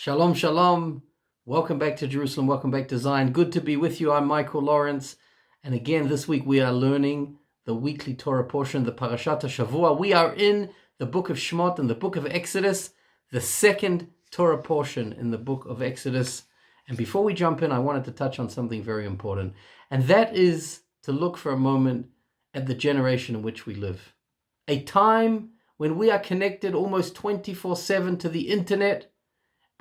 Shalom, shalom. Welcome back to Jerusalem. Welcome back to Zion. Good to be with you. I'm Michael Lawrence. And again, this week we are learning the weekly Torah portion, the Parashat HaShavua. We are in the book of Shemot and the book of Exodus, the second Torah portion in the book of Exodus. And before we jump in, I wanted to touch on something very important. And that is to look for a moment at the generation in which we live. A time when we are connected almost 24/7 to the internet,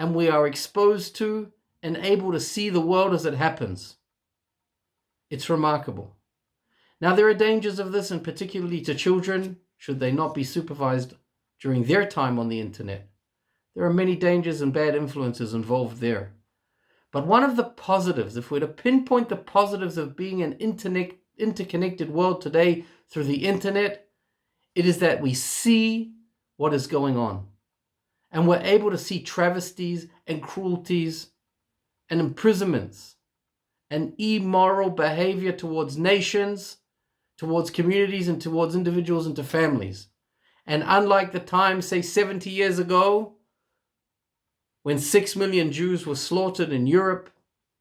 and we are exposed to and able to see the world as it happens. It's remarkable. Now, there are dangers of this, and particularly to children, should they not be supervised during their time on the internet. There are many dangers and bad influences involved there. But one of the positives, if we're to pinpoint the positives of being an interconnected world today through the internet, it is that we see what is going on. And we're able to see travesties and cruelties and imprisonments and immoral behavior towards nations, towards communities, and towards individuals and to families. And unlike the time, say 70 years ago, when 6 million Jews were slaughtered in Europe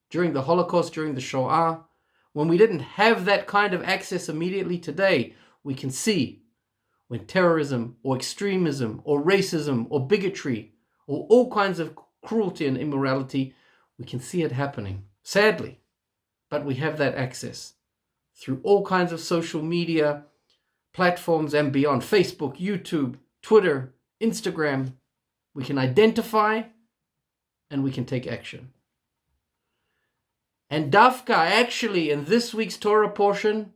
during the Holocaust, during the Shoah, when we didn't have that kind of access immediately, today we can see when terrorism or extremism or racism or bigotry or all kinds of cruelty and immorality, we can see it happening, sadly. But we have that access through all kinds of social media platforms and beyond. Facebook, YouTube, Twitter, Instagram. We can identify and we can take action. And Dafka, actually, in this week's Torah portion,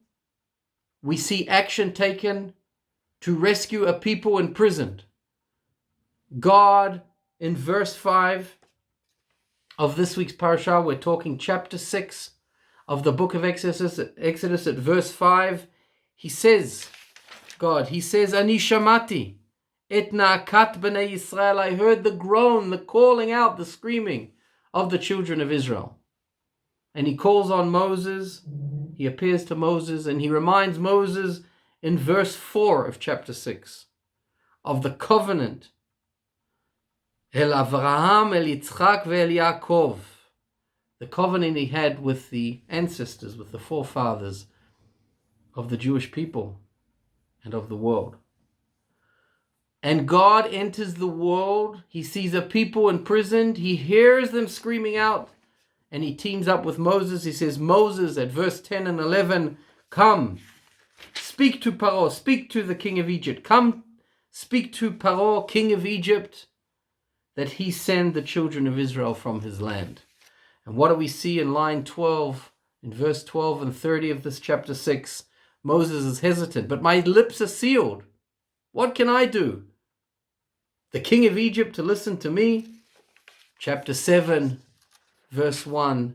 we see action taken to rescue a people imprisoned. God, in verse 5 of this week's parasha, we're talking chapter 6 of the book of Exodus at verse 5, he says, Ani shamati et na'akat b'nei Yisrael. I heard the groan, the calling out, the screaming of the children of Israel. And he calls on Moses, he appears to Moses, and he reminds Moses in verse 4 of chapter 6 of the covenant, El Avraham, El Yitzchak, ve'el Yaakov, the covenant he had with the ancestors, with the forefathers of the Jewish people and of the world. And God enters the world. He sees a people imprisoned. He hears them screaming out, and he teams up with Moses. He says, Moses, at verse 10 and 11, come, speak to Paro, speak to the king of Egypt. Come, speak to Paro, king of Egypt, that he send the children of Israel from his land. And what do we see in line 12, in verse 12 and 30 of this chapter 6? Moses is hesitant, but my lips are sealed. What can I do? The king of Egypt to listen to me? Chapter 7, verse 1,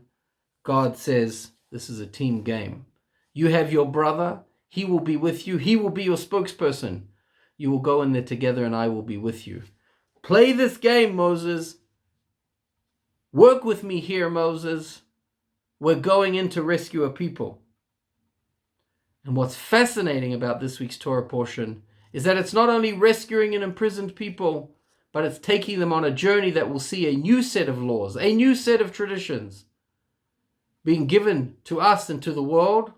God says, this is a team game. You have your brother. He will be with you. He will be your spokesperson. You will go in there together and I will be with you. Play this game, Moses. Work with me here, Moses. We're going in to rescue a people. And what's fascinating about this week's Torah portion is that it's not only rescuing an imprisoned people, but it's taking them on a journey that will see a new set of laws, a new set of traditions being given to us and to the world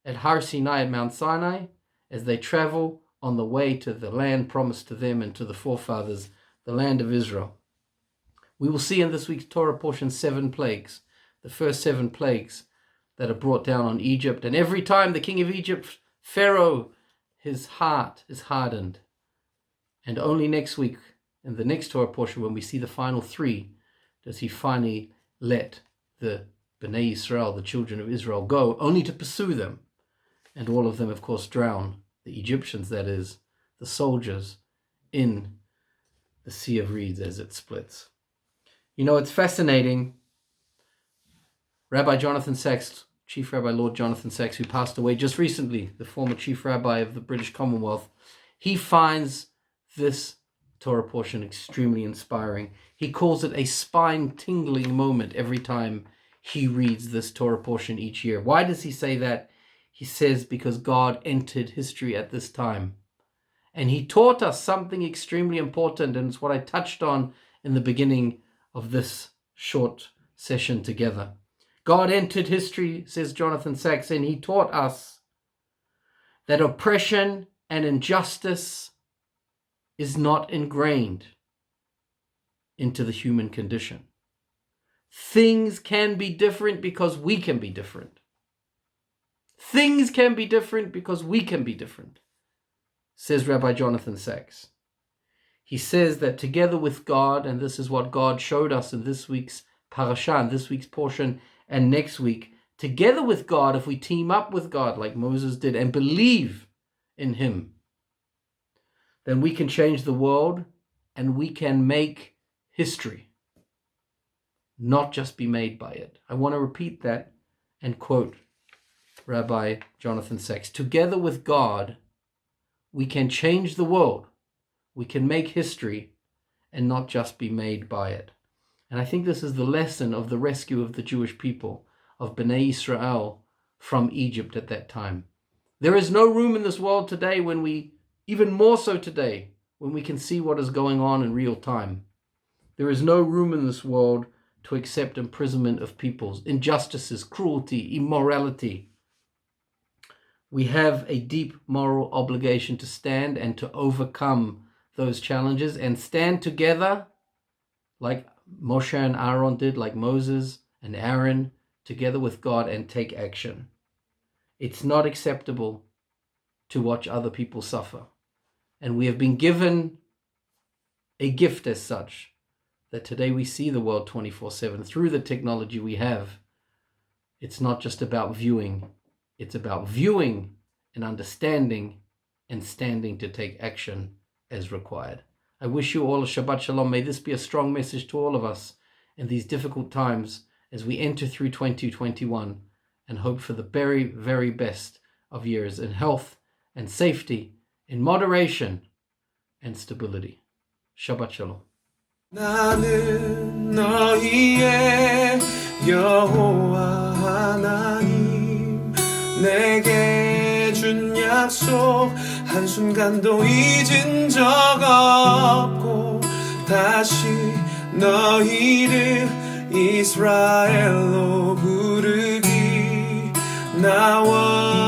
at Har Sinai, at Mount Sinai, as they travel on the way to the land promised to them and to the forefathers, the land of Israel. We will see in this week's Torah portion 7 plagues, the first 7 plagues that are brought down on Egypt. And every time the king of Egypt, Pharaoh, his heart is hardened. And only next week, in the next Torah portion, when we see the final 3, does he finally let the Bnei Israel, the children of Israel, go, only to pursue them. And all of them, of course, drown, the Egyptians, that is, the soldiers, in the Sea of Reeds as it splits. You know, it's fascinating. Rabbi Jonathan Sacks, Chief Rabbi Lord Jonathan Sacks, who passed away just recently, the former Chief Rabbi of the British Commonwealth, he finds this Torah portion extremely inspiring. He calls it a spine-tingling moment every time he reads this Torah portion each year. Why does he say that? He says because God entered history at this time. And he taught us something extremely important, and it's what I touched on in the beginning of this short session together. God entered history, says Jonathan Sacks, and he taught us that oppression and injustice is not ingrained into the human condition. Things can be different because we can be different. Things can be different because we can be different, says Rabbi Jonathan Sacks. He says that together with God, and this is what God showed us in this week's parasha, in this week's portion, and next week, together with God, if we team up with God like Moses did and believe in him, then we can change the world and we can make history, not just be made by it. I want to repeat that and quote Rabbi Jonathan Sacks. Together with God, we can change the world. We can make history and not just be made by it. And I think this is the lesson of the rescue of the Jewish people, of Bnei Israel from Egypt at that time. There is no room in this world today when we, even more so today, when we can see what is going on in real time. There is no room in this world to accept imprisonment of peoples, injustices, cruelty, immorality. We have a deep moral obligation to stand and to overcome those challenges and stand together like Moshe and Aaron did, like Moses and Aaron, together with God, and take action. It's not acceptable to watch other people suffer. And we have been given a gift as such, that today we see the world 24/7 through the technology we have. It's not just about viewing, it's about viewing and understanding and standing to take action as required. I wish you all a Shabbat Shalom. May this be a strong message to all of us in these difficult times as we enter through 2021 and hope for the very, very best of years in health and safety, in moderation and stability. Shabbat Shalom. 나는 너희의 여호와 하나님, 내게 준 약속 한순간도 잊은 적 없고, 다시 너희를 이스라엘로 부르기 나와